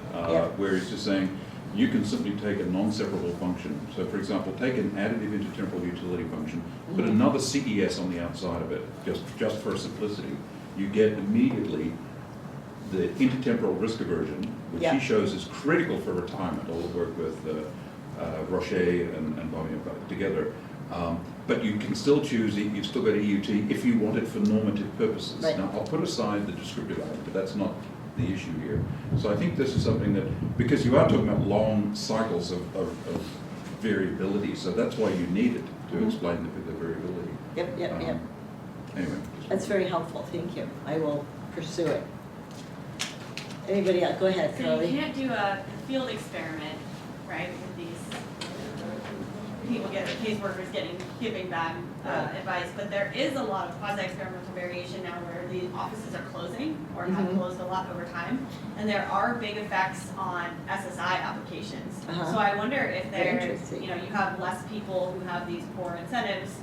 [SPEAKER 2] where he's just saying, you can simply take a non-separable function. So for example, take an additive intertemporal utility function, put another CES on the outside of it, just for simplicity. You get immediately the intertemporal risk aversion, which he shows is critical for retirement. All the work with Rocher and Baumier together. But you can still choose, you've still got a EUT if you want it for normative purposes.
[SPEAKER 1] Right.
[SPEAKER 2] Now, I'll put aside the descriptive element, but that's not the issue here. So I think this is something that, because you are talking about long cycles of variability, so that's why you need it to explain the variability.
[SPEAKER 1] Yep.
[SPEAKER 2] Anyway.
[SPEAKER 1] That's very helpful, thank you. I will pursue it. Anybody else? Go ahead,
[SPEAKER 7] So
[SPEAKER 1] Carly.
[SPEAKER 7] you can't do a field experiment, right, with these people caseworkers giving bad advice, but there is a lot of quasi-experimental variation now where the offices are closing or have closed a lot over time, and there are big effects on SSI applications. So I wonder if you have less people who have these poor incentives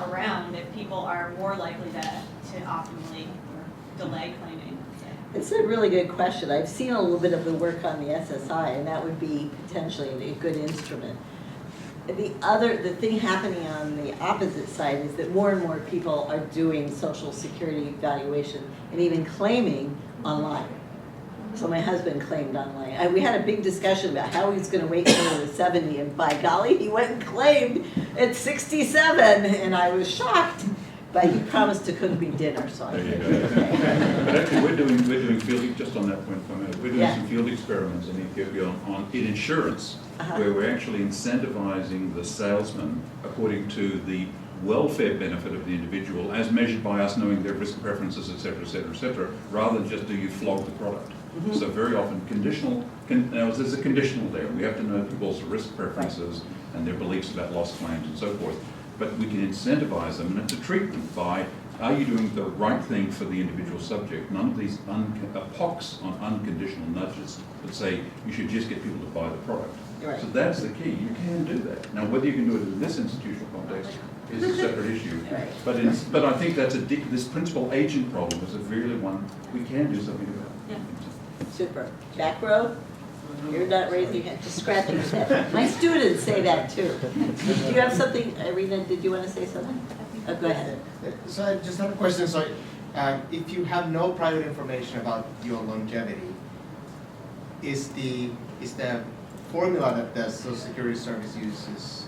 [SPEAKER 7] around, if people are more likely to optimally delay claiming.
[SPEAKER 1] It's a really good question. I've seen a little bit of the work on the SSI, and that would be potentially a good instrument. The thing happening on the opposite side is that more and more people are doing Social Security evaluation and even claiming online. So my husband claimed online. We had a big discussion about how he's going to wait until he was 70, and by golly, he went and claimed at 67, and I was shocked. but you promised to cook me dinner, so I
[SPEAKER 2] There you
[SPEAKER 1] think
[SPEAKER 2] go.
[SPEAKER 1] okay.
[SPEAKER 2] But actually, we're doing field, just on that point for a minute, we're doing
[SPEAKER 1] Yeah.
[SPEAKER 2] some field experiments in Ethiopia in insurance, where we're actually incentivizing the salesman according to the welfare benefit of the individual as measured by us knowing their risk preferences, et cetera, rather than just do you flog the product. So very often now there's a conditional there. We have to know people's risk preferences and their beliefs about loss claims and so forth. But we can incentivize them and to treat them by, are you doing the right thing for the individual subject? None of these pox on unconditional nudges that say you should just get people to buy the product.
[SPEAKER 1] Right.
[SPEAKER 2] So that's the key. You can do that. Now, whether you can do it in this institutional context is a separate issue.
[SPEAKER 1] Right.
[SPEAKER 2] But I think that's this principal agent problem is a really one we can do something about.
[SPEAKER 1] Yeah. Super. Back row? You're not raising your hand, just scratching your head. My students say that too. Do you have something, Irina, did you want to say something? Oh, go ahead.
[SPEAKER 4] So I just have a question. So if you have no private information about your longevity, is the formula that the Social Security Service uses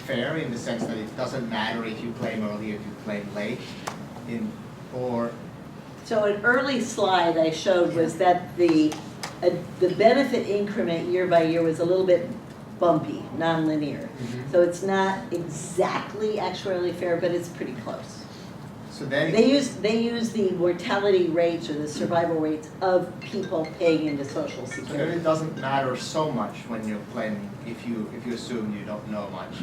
[SPEAKER 4] fair in the sense that it doesn't matter if you claim early or if you claim late?
[SPEAKER 1] So an early slide I showed was that the benefit increment year by year was a little bit bumpy, nonlinear. So it's not exactly actuarially fair, but it's pretty close.
[SPEAKER 4] So then
[SPEAKER 1] They use the mortality rates or the survival rates of people paying into Social
[SPEAKER 4] So then
[SPEAKER 1] Security.
[SPEAKER 4] it doesn't matter so much when you're claiming if you assume you don't know much.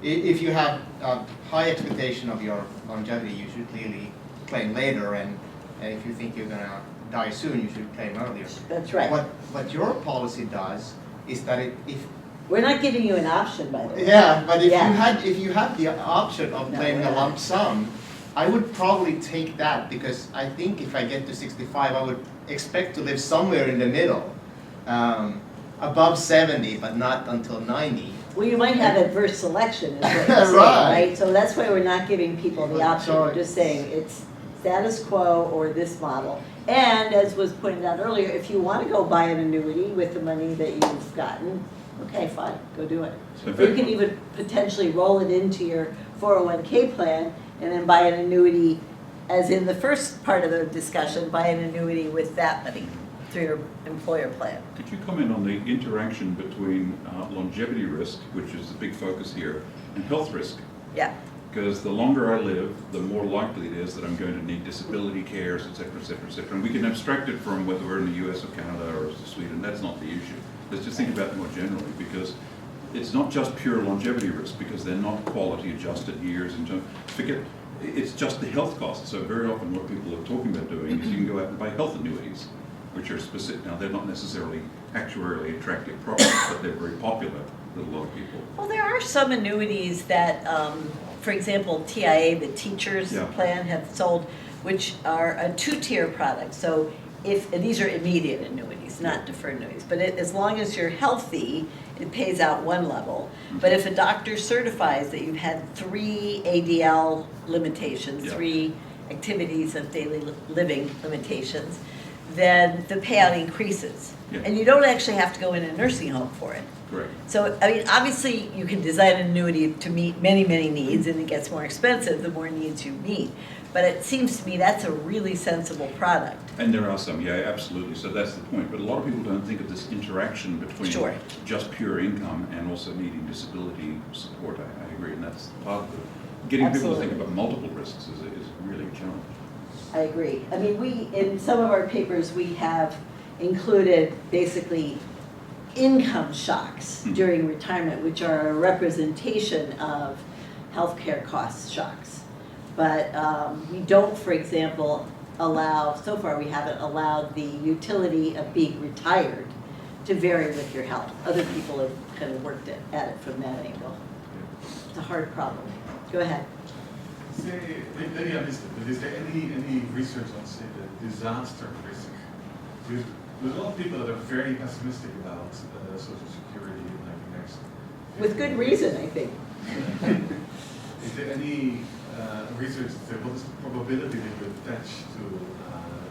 [SPEAKER 4] If you have a high expectation of your longevity, you should clearly claim later, and if you think you're gonna die soon, you should claim earlier.
[SPEAKER 1] That's right.
[SPEAKER 4] What your policy does is that if
[SPEAKER 1] We're not giving you an option, by the way.
[SPEAKER 4] yeah, but
[SPEAKER 1] Yeah.
[SPEAKER 4] if you had the option of
[SPEAKER 1] No,
[SPEAKER 4] claiming
[SPEAKER 1] we're
[SPEAKER 4] a
[SPEAKER 1] not.
[SPEAKER 4] lump sum, I would probably take that because I think if I get to 65, I would expect to live somewhere in the middle, above 70, but not until 90.
[SPEAKER 1] Well, you might have adverse selection, is what you're saying,
[SPEAKER 4] Right.
[SPEAKER 1] right? So that's why we're not giving people the option.
[SPEAKER 4] So-
[SPEAKER 1] We're just saying it's status quo or this model. And as was pointed out earlier, if you want to go buy an annuity with the money that you've gotten, okay, fine, go do it.
[SPEAKER 2] So
[SPEAKER 1] Or you can even potentially roll it into your 401k plan and then buy an annuity, as in the first part of the discussion, buy an annuity with that money through your employer plan.
[SPEAKER 2] Could you comment on the interaction between longevity risk, which is the big focus here, and health risk?
[SPEAKER 1] Yeah.
[SPEAKER 2] Because the longer I live, the more likely it is that I'm going to need disability cares, et cetera, et cetera, et cetera. And we can abstract it from whether we're in the US or Canada or Sweden. That's not the issue. Let's just think about it more generally, because it's not just pure longevity risk, because they're not quality adjusted years. It's just the health costs. So very often what people are talking about doing is you can go out and buy health annuities, which are specific. Now, they're not necessarily actuarially attractive products, but they're very popular with a lot of people.
[SPEAKER 1] Well, there are some annuities that, for example, TIA, the teachers
[SPEAKER 2] Yeah.
[SPEAKER 1] plan, have sold, which are a two-tier product. So and these are immediate annuities, not deferred annuities, but as long as you're healthy, it pays out one level. But if a doctor certifies that you've had 3 ADL limitations,
[SPEAKER 2] Yeah.
[SPEAKER 1] 3 activities of daily living limitations, then the payout increases.
[SPEAKER 2] Yeah.
[SPEAKER 1] And you don't actually have to go in a nursing home for it.
[SPEAKER 2] Correct.
[SPEAKER 1] So, I mean, obviously, you can design an annuity to meet many, many needs, and it gets more expensive the more needs you meet. But it seems to me that's a really sensible product.
[SPEAKER 2] And there are some, yeah, absolutely. So that's the point. But a lot of people don't think of this interaction between
[SPEAKER 1] Sure.
[SPEAKER 2] just pure income and also needing disability support. I agree, and that's part of it. Getting people to think
[SPEAKER 1] Absolutely.
[SPEAKER 2] about multiple risks is really a challenge.
[SPEAKER 1] I agree. I mean, in some of our papers, we have included basically income shocks during retirement, which are a representation of healthcare cost shocks. But we don't, for example, so far we haven't allowed the utility of being retired to vary with your health. Other people have kind of worked at it from that angle. It's a hard problem. Go ahead.
[SPEAKER 6] Maybe I missed it, but is there any research on, say, the disaster risk? There's a lot of people that are very pessimistic about Social Security in like the next.
[SPEAKER 1] With good reason, I think.
[SPEAKER 6] Is there any research to say what is the probability that you attach to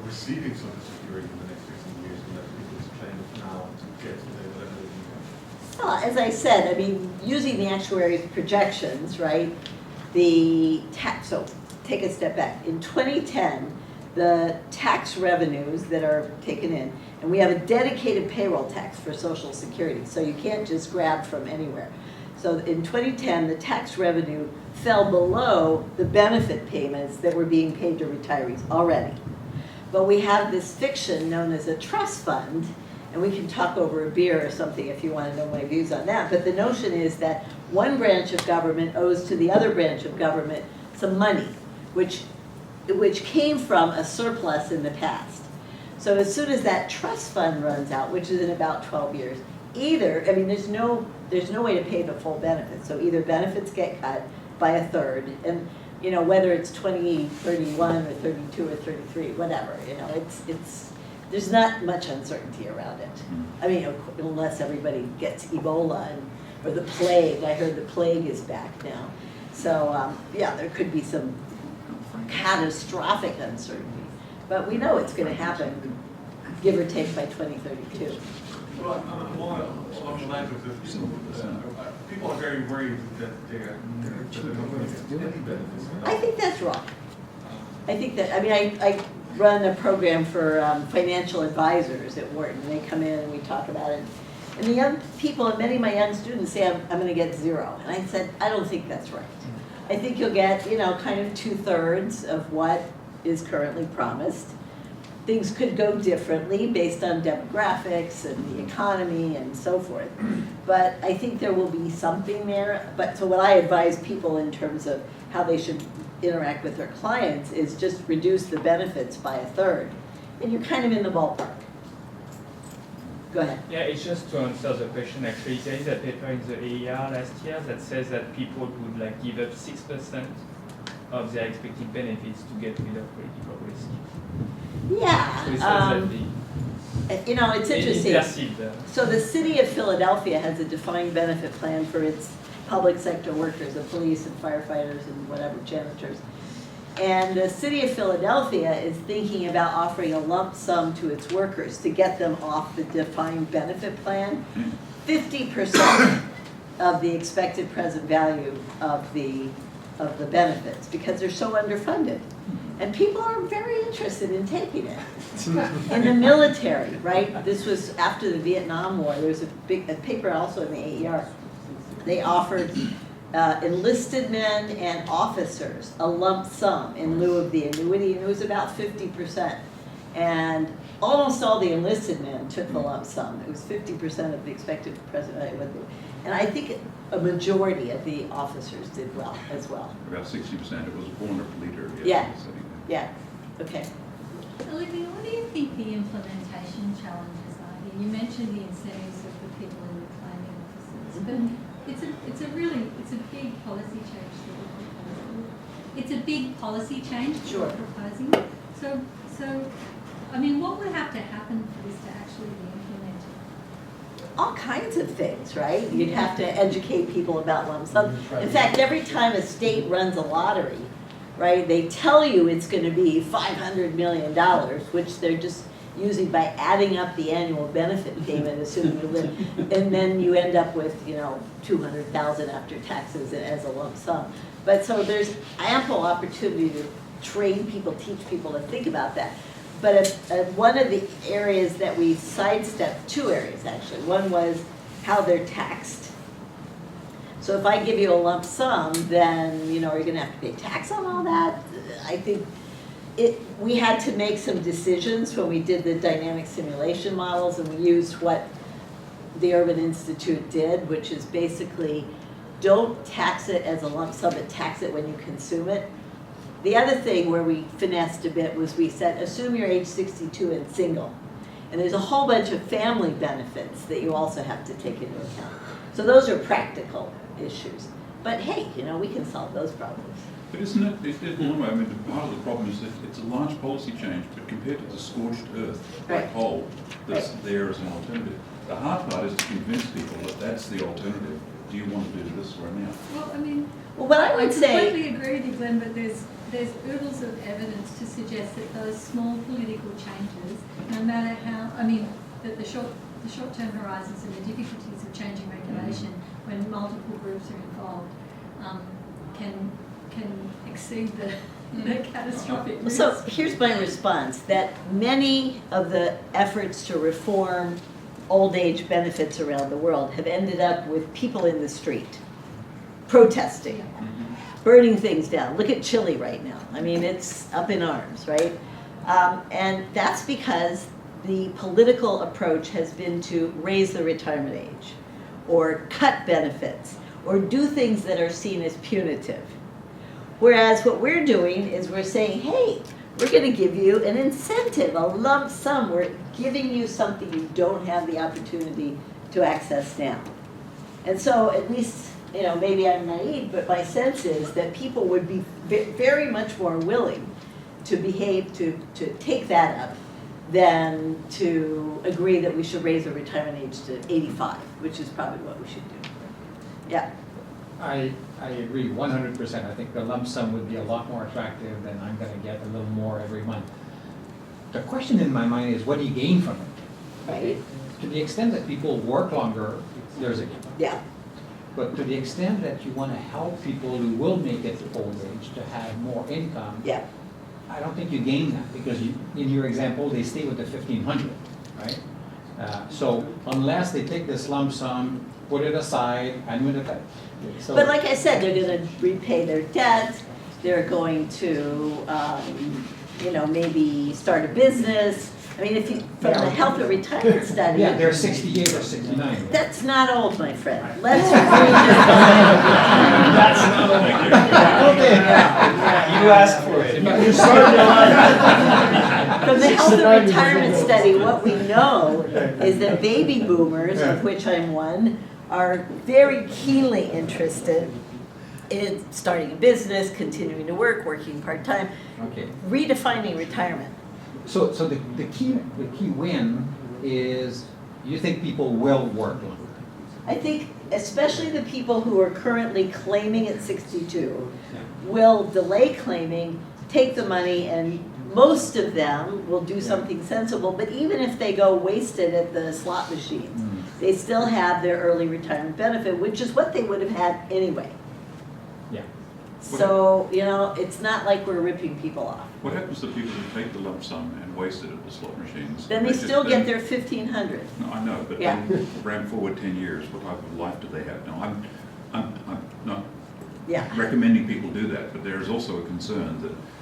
[SPEAKER 6] receiving Social Security in the next 15 years and that people just claim it now to get whatever they need?
[SPEAKER 1] Well, as I said, I mean, using the actuary's projections, right? So take a step back. In 2010, the tax revenues that are taken in, and we have a dedicated payroll tax for Social Security, so you can't just grab from anywhere. So in 2010, the tax revenue fell below the benefit payments that were being paid to retirees already. But we have this fiction known as a trust fund, and we can talk over a beer or something if you want to know my views on that. But the notion is that one branch of government owes to the other branch of government some money, which came from a surplus in the past. So as soon as that trust fund runs out, which is in about 12 years, either, I mean, there's no way to pay the full benefits. So either benefits get cut by a third, and you know, whether it's 20, 31, or 32, or 33, whatever, you know, there's not much uncertainty around it. I mean, unless everybody gets Ebola or the plague. I heard the plague is back now. So yeah, there could be some catastrophic uncertainty. But we know it's going to happen, give or take, by 2032.
[SPEAKER 6] Well, along the lines of this, people are very worried that they're not going to get any benefits.
[SPEAKER 1] I think that's wrong. I think that, I mean, I run a program for financial advisors at Wharton. They come in and we talk about it. And the young people, and many of my young students say, I'm going to get zero. And I said, I don't think that's right. I think you'll get, you know, kind of 2/3 of what is currently promised. Things could go differently based on demographics and the economy and so forth. But I think there will be something there. But so what I advise people in terms of how they should interact with their clients is just reduce the benefits by 1/3. And you're kind of in the ballpark. Go ahead.
[SPEAKER 3] Yeah, it's just to answer the question. Actually, there is a paper in the AER last year that says that people would like give up 6% of their expected benefits to get rid of political risk. So it says
[SPEAKER 1] Yeah.
[SPEAKER 3] that
[SPEAKER 1] You know, it's
[SPEAKER 3] they
[SPEAKER 1] interesting.
[SPEAKER 3] intercede the-
[SPEAKER 1] So the city of Philadelphia has a defined benefit plan for its public sector workers, the police and firefighters and whatever, janitors. And the city of Philadelphia is thinking about offering a lump sum to its workers to get them off the defined benefit plan. 50% of the expected present value of the benefits, because they're so underfunded. And people are very interested in taking it. In the military, right? This was after the Vietnam War. There was a paper also in the AER. They offered enlisted men and officers a lump sum in lieu of the annuity, and it was about 50%. And almost all the enlisted men took the lump sum. It was 50% of the expected present value. And I think a majority of the officers did well as well.
[SPEAKER 2] About 60%. It was a 400 liter.
[SPEAKER 1] Yeah. Yeah, okay.
[SPEAKER 8] Olivia, what do you think the implementation challenges are here? You mentioned the incentives of the people in the claiming offices, but it's a big policy change that we're proposing. It's a big policy change that
[SPEAKER 1] Sure.
[SPEAKER 8] we're proposing. So, I mean, what would have to happen for this to actually be implemented?
[SPEAKER 1] All kinds of things, right? You'd have to educate people about lump sum. In fact, every time a state runs a lottery, right, they tell you it's going to be $500 million, which they're just using by adding up the annual benefit payment, assuming you live, and then you end up with, you know, $200,000 after taxes as a lump sum. But so there's ample opportunity to train people, teach people to think about that. But one of the areas that we sidestepped, 2 areas actually. One was how they're taxed. So if I give you a lump sum, then, you know, are you going to have to pay tax on all that? I think we had to make some decisions when we did the dynamic simulation models, and we used what the Urban Institute did, which is basically don't tax it as a lump sum, but tax it when you consume it. The other thing where we finessed a bit was we said, assume you're age 62 and single. And there's a whole bunch of family benefits that you also have to take into account. So those are practical issues. But hey, you know, we can solve those problems.
[SPEAKER 2] But isn't it, I mean, part of the problem is that it's a large policy change, but compared to the scorched earth,
[SPEAKER 1] Right.
[SPEAKER 2] coal, that's there as an alternative. The hard part is to convince people that that's the alternative. Do you want to do this or now?
[SPEAKER 8] Well, I mean,
[SPEAKER 1] Well, what I would say,
[SPEAKER 8] completely agree with you, Glenn, but there's oodles of evidence to suggest that those small political changes, no matter how, I mean, that the short-term horizons and the difficulties of changing regulation when multiple groups are involved can exceed the No catastrophic risk.
[SPEAKER 1] So here's my response, that many of the efforts to reform old age benefits around the world have ended up with people in the street protesting, burning things down. Look at Chile right now. I mean, it's up in arms, right? And that's because the political approach has been to raise the retirement age or cut benefits or do things that are seen as punitive. Whereas what we're doing is we're saying, hey, we're going to give you an incentive, a lump sum. We're giving you something you don't have the opportunity to access now. And so at least, you know, maybe I'm naive, but my sense is that people would be very much more willing to behave, to take that up than to agree that we should raise the retirement age to 85, which is probably what we should do. Yeah.
[SPEAKER 9] I agree 100%. I think the lump sum would be a lot more attractive than I'm going to get a little more every month. The question in my mind is, what do you gain from it?
[SPEAKER 1] Right.
[SPEAKER 9] To the extent that people work longer, there's a gain.
[SPEAKER 1] Yeah.
[SPEAKER 9] But to the extent that you want to help people who will make it to old age to have more income,
[SPEAKER 1] Yeah.
[SPEAKER 9] I don't think you gain that, because you, in your example, they stay with the 1,500, right? So unless they take this lump sum, put it aside, and with it. So,
[SPEAKER 1] But like I said, they're going to repay their debt. They're going to, you know, maybe start a business. I mean, if you, from the health and retirement study.
[SPEAKER 9] yeah, they're 68 or 69.
[SPEAKER 1] That's not old, my friend. Let's
[SPEAKER 3] That's not You asked for it.
[SPEAKER 1] From the health and retirement study, what we know is that baby boomers, of which I'm one, are very keenly interested in starting a business, continuing to work, working part-time,
[SPEAKER 9] Okay.
[SPEAKER 1] redefining retirement.
[SPEAKER 9] So the key win is you think people will work longer.
[SPEAKER 1] I think especially the people who are currently claiming at 62 will delay claiming, take the money, and most of them will do something sensible. But even if they go wasted at the slot machines, they still have their early retirement benefit, which is what they would have had anyway.
[SPEAKER 9] Yeah.
[SPEAKER 1] So, you know, it's not like we're ripping people off.
[SPEAKER 2] What happens to people who take the lump sum and waste it at the slot machines?
[SPEAKER 1] Then they
[SPEAKER 2] just
[SPEAKER 1] still get
[SPEAKER 2] then-
[SPEAKER 1] their 1,500.
[SPEAKER 2] No, I know, but
[SPEAKER 1] Yeah.
[SPEAKER 2] then ram forward 10 years, what type of life do they have? Now, I'm not
[SPEAKER 1] Yeah.
[SPEAKER 2] recommending people do that, but there is also a concern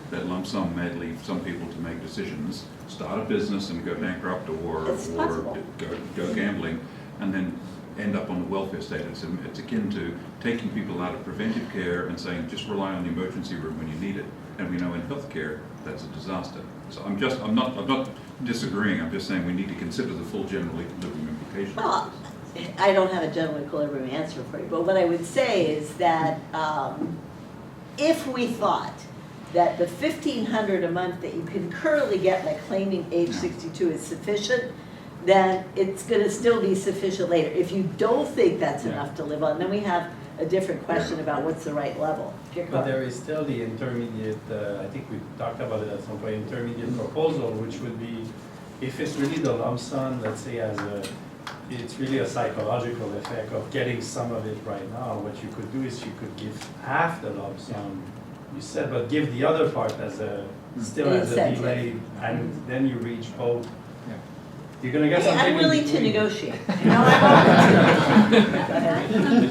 [SPEAKER 2] that lump sum may leave some people to make decisions, start a business and go bankrupt, or
[SPEAKER 1] It's possible.
[SPEAKER 2] go gambling, and then end up on the welfare state. It's akin to taking people out of preventive care and saying, just rely on the emergency room when you need it. And we know in healthcare, that's a disaster. So I'm not disagreeing, I'm just saying we need to consider the full general equilibrium implications.
[SPEAKER 1] Well, I don't have a general equilibrium answer for you, but what I would say is that if we thought that the 1,500 a month that you can currently get by claiming age 62 is sufficient, then it's going to still be sufficient later. If you don't think that's enough to live on, then we have a different question about what's the right level.
[SPEAKER 10] But there is still the intermediate, I think we talked about it at some point, intermediate proposal, which would be, if it's really the lump sum, let's say it's really a psychological effect of getting some of it right now. What you could do is you could give half the lump sum, you said, but give the other part still as a
[SPEAKER 1] Incentive.
[SPEAKER 10] delay, and then you reach both. You're gonna get something
[SPEAKER 1] I'm
[SPEAKER 10] in
[SPEAKER 1] willing to
[SPEAKER 10] between.
[SPEAKER 1] negotiate. You know, I'm open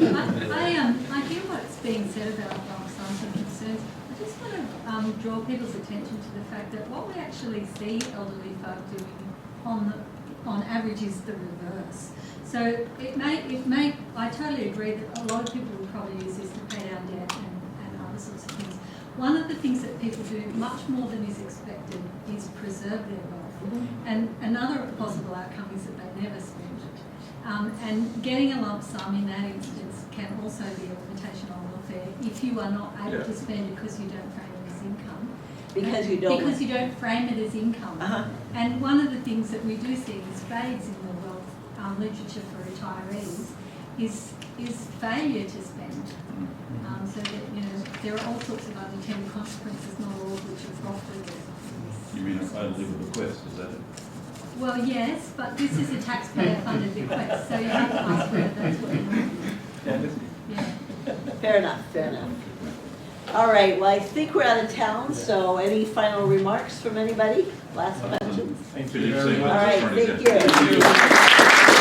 [SPEAKER 1] to it.
[SPEAKER 8] I hear what's being said about lump sums and concerns. I just want to draw people's attention to the fact that what we actually see elderly folk doing on average is the reverse. So I totally agree that a lot of people will probably use this to pay down debt and other sorts of things. One of the things that people do much more than is expected is preserve their wealth. And another possible outcome is that they never spend it. And getting a lump sum in that instance can also be a limitation on welfare if you are not able to spend because you don't frame it as income.
[SPEAKER 1] Because you don't
[SPEAKER 8] frame it as income. And one of the things that we do see in spades in the wealth literature for retirees is failure to spend. So that, you know, there are all sorts of unintended consequences, not all of which are profitable.
[SPEAKER 2] You mean a legal bequest, is that it?
[SPEAKER 8] Well, yes, but this is a taxpayer-funded bequest, so you have to ask whether that's what you want. Yeah.
[SPEAKER 1] Fair enough, fair enough. All right, well, I think we're out of town, so any final remarks from anybody? Last questions?
[SPEAKER 10] Thank you
[SPEAKER 2] Philippe,
[SPEAKER 10] very
[SPEAKER 2] say
[SPEAKER 10] much.
[SPEAKER 1] All right,
[SPEAKER 2] Thank
[SPEAKER 1] thank you.